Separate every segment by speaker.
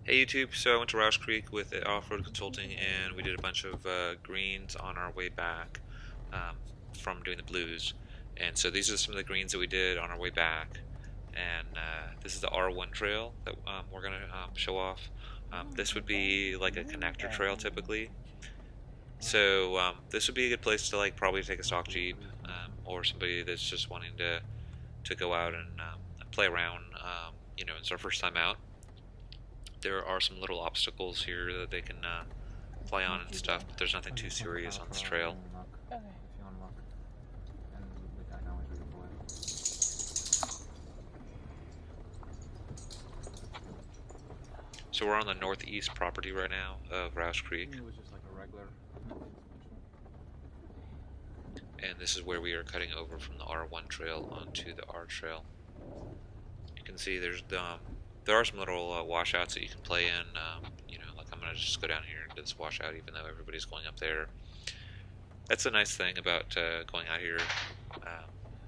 Speaker 1: Hey YouTube, so I went to Rausch Creek with Off-Road Consulting and we did a bunch of greens on our way back um, from doing the blues. And so these are some of the greens that we did on our way back. And this is the R-1 trail that we're going to show off. This would be like a connector trail typically. So this would be a good place to like probably take a stock Jeep or somebody that's just wanting to go out and play around, it's our first time out. There are some little obstacles here that they can play on and stuff, but there's nothing too serious on this trail.
Speaker 2: Okay.
Speaker 1: So we're on the northeast property right now of Rausch Creek, and this is where we are cutting over from the R1 trail onto the R trail. You can see there are some little washouts that you can play in. Like I'm gonna just go down here into this washout, even though everybody's going up there. That's a nice thing about going out here.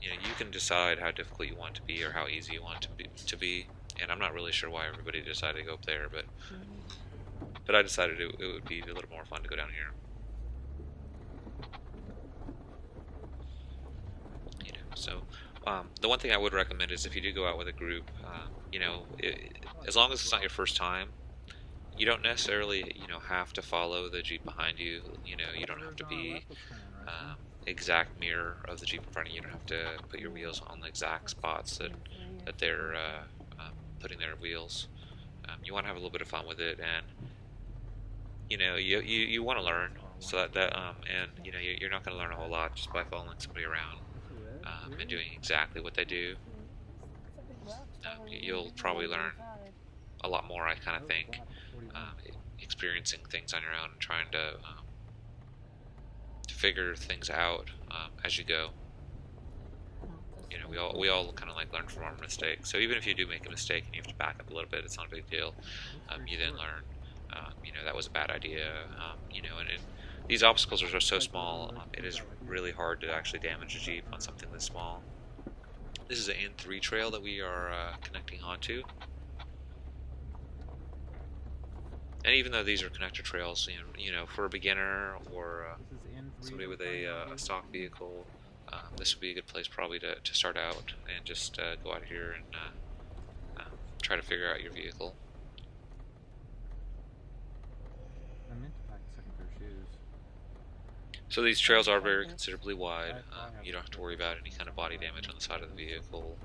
Speaker 1: You can decide how difficult you want it to be or how easy you want it to be. And I'm not really sure why everybody decided to go up there, but I decided it would be a little more fun to go down here. So the one thing I would recommend is if you do go out with a group, as long as it's not your first time, you don't necessarily have to follow the Jeep behind you. You don't have to be exact mirror of the Jeep in front of you. You don't have to put your wheels on the exact spots that they're putting their wheels. You want to have a little bit of fun with it, and you want to learn. So you're not going to learn a whole lot just by following somebody around and doing exactly what they do. You'll probably learn a lot more, I kind of think, experiencing things on your own and trying to figure things out as you go. We all kind of like learn from our mistakes. So even if you do make a mistake and you have to back up a little bit, it's not a big deal. You then learn. That was a bad idea. These obstacles are just so small. It is really hard to actually damage a Jeep on something this small. This is an N3 trail that we are connecting onto. And even though these are connector trails, for a beginner or somebody with a stock vehicle, this would be a good place probably to start out and just go out here and try to figure out your vehicle.
Speaker 2: I meant to pack a second pair of shoes.
Speaker 1: So these trails are very considerably wide. You don't have to worry about any kind of body damage on the side of the vehicle.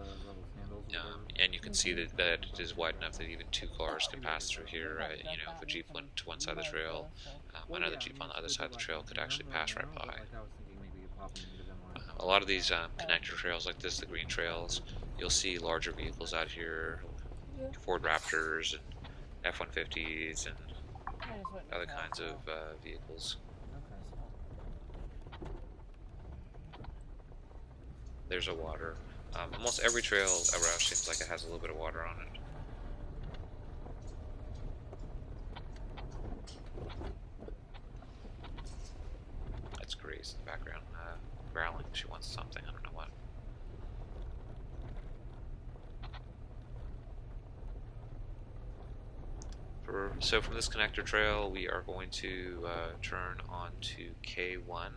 Speaker 1: And you can see that it is wide enough that even two cars can pass through here. If a Jeep went to one side of the trail, another Jeep on the other side of the trail could actually pass right by. A lot of these connector trails like this, the green trails, you'll see larger vehicles out here, Ford Raptors and F-150s and other kinds of vehicles. There's a water. Almost every trail at Rausch seems like it has a little bit of water on it. That's Grace in the background, growling. She wants something, I don't know what. So from this connector trail, we are going to turn onto K1.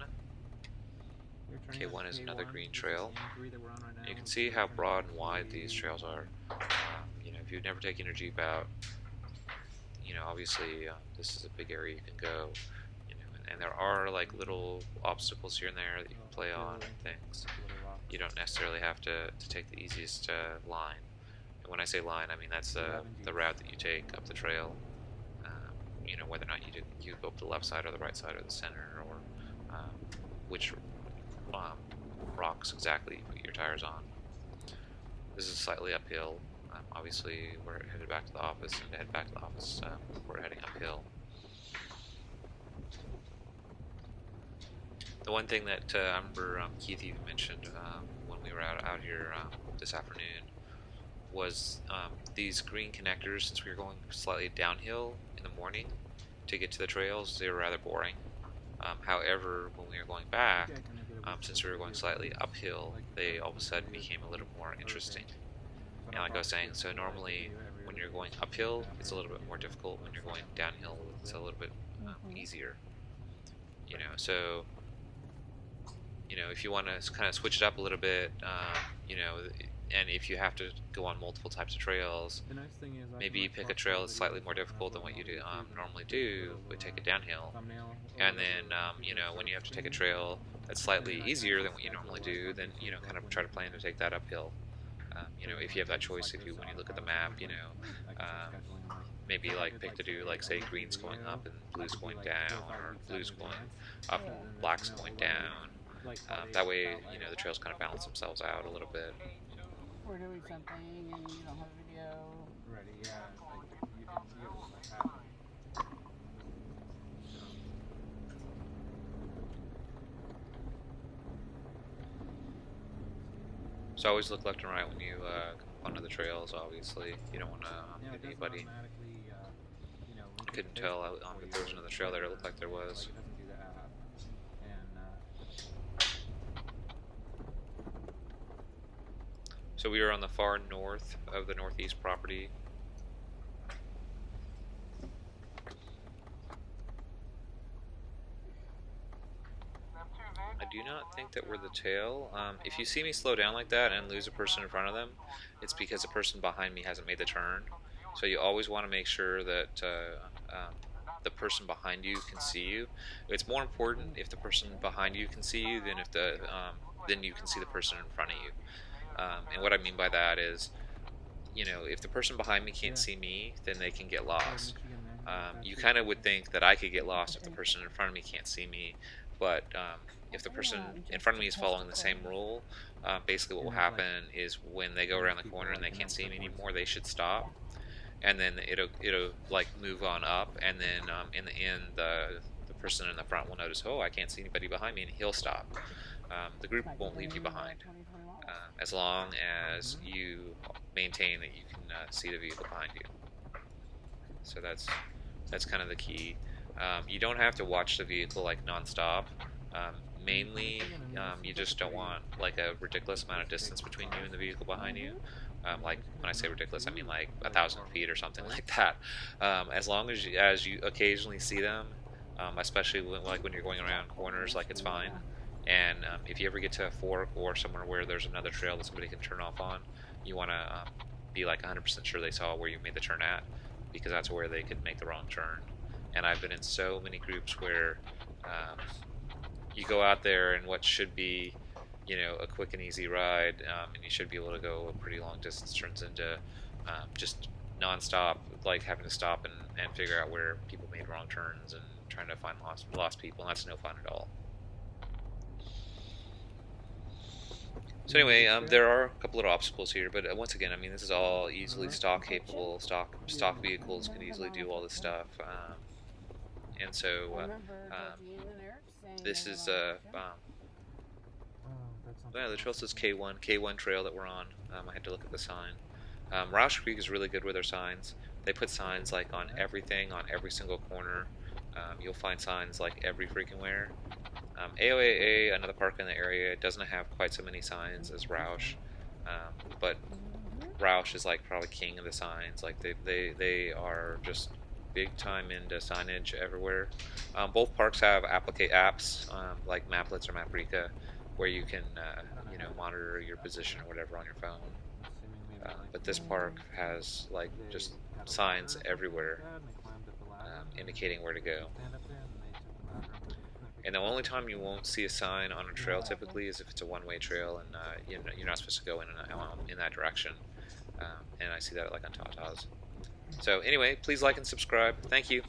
Speaker 1: K1 is another green trail. You can see how broad and wide these trails are. If you've never taken your Jeep out, obviously this is a big area you can go. And there are like little obstacles here and there that you can play on and things. You don't necessarily have to take the easiest line. And when I say line, I mean that's the route that you take up the trail. Whether or not you go up the left side or the right side or the center, or which rocks exactly you put your tires on. This is slightly uphill. Obviously, we're headed back to the office, and to head back to the office, we're heading uphill. The one thing that I remember Keith even mentioned when we were out here this afternoon was these green connectors. Since we were going slightly downhill in the morning to get to the trails, they were rather boring. However, when we were going back, since we were going slightly uphill, they all of a sudden became a little more interesting. And like I was saying, so normally when you're going uphill, it's a little bit more difficult. When you're going downhill, it's a little bit easier. So if you want to kind of switch it up a little bit, and if you have to go on multiple types of trails, maybe you pick a trail that's slightly more difficult than what you normally do, but take it downhill. And then, when you have to take a trail that's slightly easier than what you normally do, then, kind of try to plan to take that uphill. If you have that choice, when you look at the map, maybe like pick to do, like, say, green's going up and blue's going down, or blue's going up and black's going down. That way, the trails kind of balance themselves out a little bit.
Speaker 3: We're doing something and you don't have a video.
Speaker 2: Ready, yeah. You have
Speaker 1: So always look left and right when you come onto the trails, obviously. You don't want to hit anybody. I couldn't tell if there was another trail there. It looked like there was. So we are on the far north of the northeast property. I do not think that we're the tail. If you see me slow down like that and lose a person in front of them, it's because the person behind me hasn't made the turn. So you always want to make sure that the person behind you can see you. It's more important if the person behind you can see you than if then you can see the person in front of you. And what I mean by that is, if the person behind me can't see me, then they can get lost. You kind of would think that I could get lost if the person in front of me can't see me, but if the person in front of me is following the same rule, basically what will happen is when they go around the corner and they can't see me anymore, they should stop, and then it'll like move on up, and then in the end the person in the front will notice, oh, I can't see anybody behind me, and he'll stop. The group won't leave you behind as long as you maintain that you can see the vehicle behind you. So that's kind of the key. You don't have to watch the vehicle like non-stop. Mainly, you just don't want like a ridiculous amount of distance between you and the vehicle behind you. Like when I say ridiculous, I mean like 1,000 feet or something like that. As long as you occasionally see them, especially when you're going around corners, like, it's fine. And if you ever get to a fork or somewhere where there's another trail that somebody can turn off on, you want to be like 100% sure they saw where you made the turn at, because that's where they could make the wrong turn. And I've been in so many groups where you go out there and what should be, a quick and easy ride, and you should be able to go a pretty long distance, turns into just non-stop, like having to stop and figure out where people made wrong turns and trying to find lost people, and that's no fun at all. So anyway, there are a couple little obstacles here, but once again, I mean, this is all easily stock capable. Stock vehicles can easily do all this stuff, and so this is the trail says K1 trail that we're on. I had to look at the sign. Rausch Creek is really good with their signs. They put signs like on everything, on every single corner. You'll find signs like every freaking where. AOAA, another park in the area, doesn't have quite so many signs as Rausch, but Rausch is like probably king of the signs. Like they are just big time into signage everywhere. Both parks have apps like Maplets or Maprika, where you can monitor your position or whatever on your phone. But this park has like just signs everywhere indicating where to go. And the only time you won't see a sign on a trail typically is if it's a one-way trail and you're not supposed to go in that direction. And I see that like on Tatas. So anyway, please like and subscribe. Thank you.